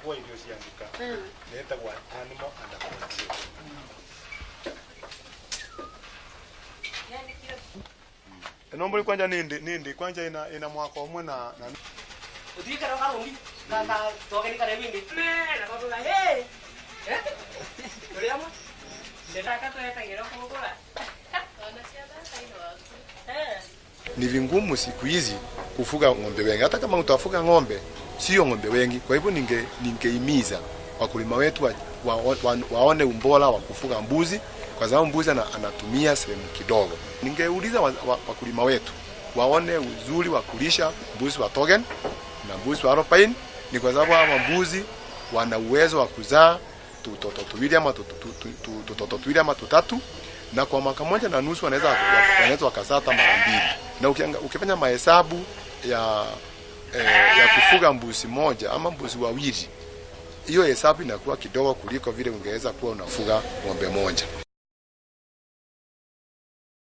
kwa irio ciandika neta kwa animal and control. Nomboli kwanja nindi kwanja ina mwaka omwe na udikara karungi kaka togeni kare wingi na kwa hey Uliamo? Ndetaka tuetagira kumukula. Ni vingumu siku hizi kufuga ng'ombe wengi. Hata kama utafuga ng'ombe, sio ng'ombe wengi. Kwa hivyo ningeimiza wakulima wetu waone ubora wa kufuga mbuzi, kwa sababu mbuzi anatumia sehemu kidogo. Ningeuliza wakulima wetu waone uzuri wa kulisha mbuzi wa Togen na mbuzi wa Alpine, ni kwa sababu hawa mbuzi wana uwezo wa kuzaa tutoto tuwili ama tutatu, na kwa mwaka moja na nusu wanaweza wakazaa hata mara mbili. Na ukifanya mahesabu ya kufuga mbuzi moja ama mbuzi wawili, hiyo hesabu inakuwa kidogo kuliko vile ungeweza kuwa unafuga ng'ombe moja.